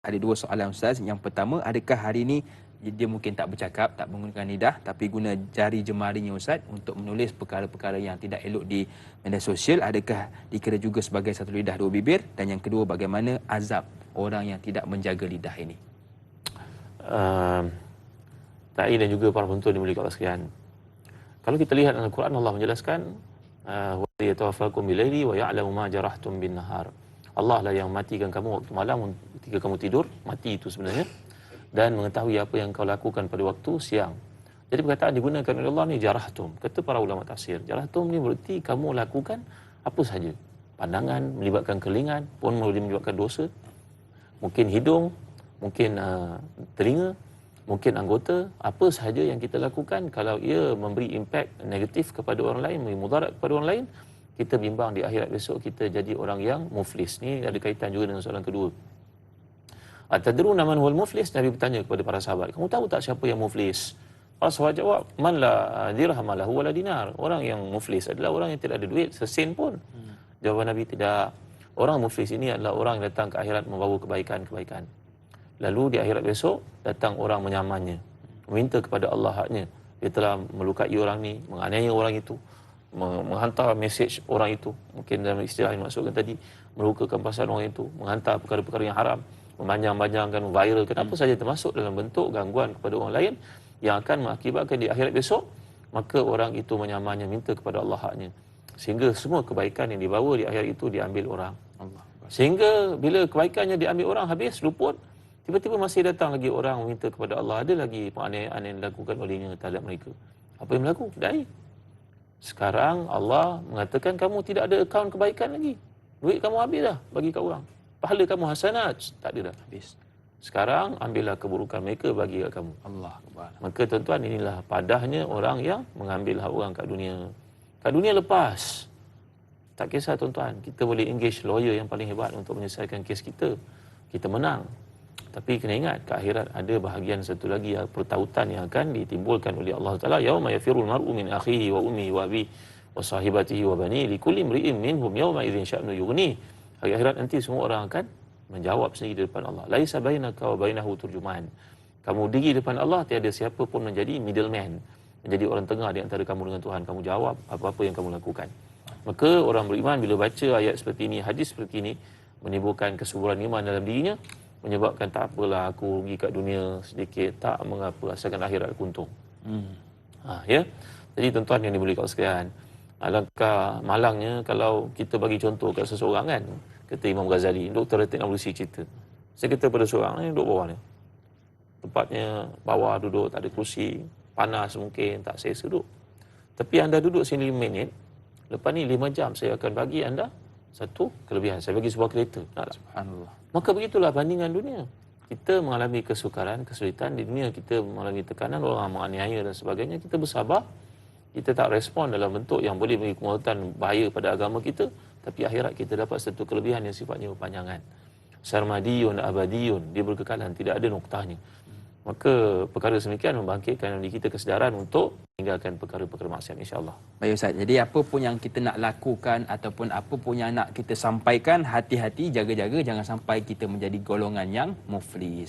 Ada dua soalan Ustaz. Yang pertama, adakah hari ini dia mungkin tak bercakap, tak menggunakan lidah, tapi guna jari jemarinya Ustaz untuk menulis perkara-perkara yang tidak elok di media sosial? Adakah dikira juga sebagai satu lidah dua bibir? Dan yang kedua, bagaimana azab orang yang tidak menjaga lidah ini? Ta'i dan juga para penonton dimulai Allah sekalian. Kalau kita lihat dalam Al-Quran, Allah menjelaskan wa yatawaffakum bilaili wa ya'lamu ma jarahtum bin nahar. Allah lah yang matikan kamu waktu malam ketika kamu tidur, mati itu sebenarnya, dan mengetahui apa yang kau lakukan pada waktu siang. Jadi perkataan digunakan oleh Allah ni jarahtum. Kata para ulama tafsir, jarahtum ni berarti kamu lakukan apa sahaja. Pandangan melibatkan kelingan pun boleh menyebabkan dosa. Mungkin hidung, mungkin telinga, mungkin anggota, apa sahaja yang kita lakukan kalau ia memberi impak negatif kepada orang lain, memberi mudarat kepada orang lain, kita bimbang di akhirat besok kita jadi orang yang muflis. Ni ada kaitan juga dengan soalan kedua. Atadruna man huwal muflis? Nabi bertanya kepada para sahabat, kamu tahu tak siapa yang muflis? Para sahabat jawab, man la dirham lahu wala dinar. Orang yang muflis adalah orang yang tidak ada duit sesen pun. Jawapan Nabi, tidak. Orang muflis ini adalah orang yang datang ke akhirat membawa kebaikan-kebaikan. Lalu di akhirat besok datang orang menyamannya, meminta kepada Allah haknya. Dia telah melukai orang ni, menganiaya orang itu, menghantar mesej orang itu, mungkin dalam istilah yang maksudkan tadi, melukakan perasaan orang itu, menghantar perkara-perkara yang haram, memanjang-panjangkan, viralkan, apa saja termasuk dalam bentuk gangguan kepada orang lain yang akan mengakibatkan di akhirat besok, maka orang itu menyamannya, minta kepada Allah haknya. Sehingga semua kebaikan yang dibawa di akhirat itu diambil orang. Sehingga bila kebaikannya diambil orang habis, luput, tiba-tiba masih datang lagi orang meminta kepada Allah. Ada lagi penganiayaan yang dilakukan olehnya terhadap mereka. Apa yang berlaku? Tidak. Sekarang Allah mengatakan kamu tidak ada akaun kebaikan lagi. Duit kamu habis dah bagi kat orang. Pahala kamu hasanat. Tak ada dah. Habis. Sekarang ambillah keburukan mereka bagi kat kamu. Allah. Maka tuan-tuan, inilah padahnya orang yang mengambil hak orang kat dunia. Kat dunia lepas. Tak kisah tuan-tuan. Kita boleh engage lawyer yang paling hebat untuk menyelesaikan kes kita. Kita menang. Tapi kena ingat, ke akhirat ada bahagian satu lagi, pertautan yang akan ditimbulkan oleh Allah Ta'ala. Yauma yafirul mar'u min akhihi wa ummihi wa abihi wa sahibatihi wa bani likulli imri'in minhum yauma idzin sya'nu yughni. Hari akhirat nanti semua orang akan menjawab sendiri di depan Allah. Laisa bainaka wa bainahu turjuman. Kamu diri depan Allah, tiada siapa pun menjadi middleman, menjadi orang tengah di antara kamu dengan Tuhan. Kamu jawab apa-apa yang kamu lakukan. Maka orang beriman bila baca ayat seperti ini, hadis seperti ini, menimbulkan kesuburan iman dalam dirinya, menyebabkan tak apalah aku rugi kat dunia sedikit, tak mengapa, asalkan akhirat aku untung. Ya. Jadi tuan-tuan yang dimuliakan sekalian, alangkah malangnya kalau kita bagi contoh kat seseorang kan, kata Imam Ghazali, Doktor Teknologi cerita. Saya kata pada seorang ni duduk bawah ni. Tempatnya bawah duduk, tak ada kerusi, panas mungkin, tak selesa duduk. Tapi anda duduk sini 5 minit, lepas ni 5 jam saya akan bagi anda satu kelebihan. Saya bagi sebuah kereta. Subhanallah. Maka begitulah bandingan dunia. Kita mengalami kesukaran, kesulitan di dunia, kita mengalami tekanan, orang menganiaya dan sebagainya, kita bersabar, kita tak respon dalam bentuk yang boleh beri kemudaratan bahaya pada agama kita, tapi akhirat kita dapat satu kelebihan yang sifatnya berpanjangan. Sarmadiyun abadiyun, dia berkekalan, tidak ada noktahnya. Maka perkara semikian membangkitkan diri kita kesedaran untuk meninggalkan perkara-perkara maksiat, insya-Allah. Baik Ustaz, jadi apa pun yang kita nak lakukan ataupun apa pun yang nak kita sampaikan, hati-hati, jaga-jaga jangan sampai kita menjadi golongan yang muflis.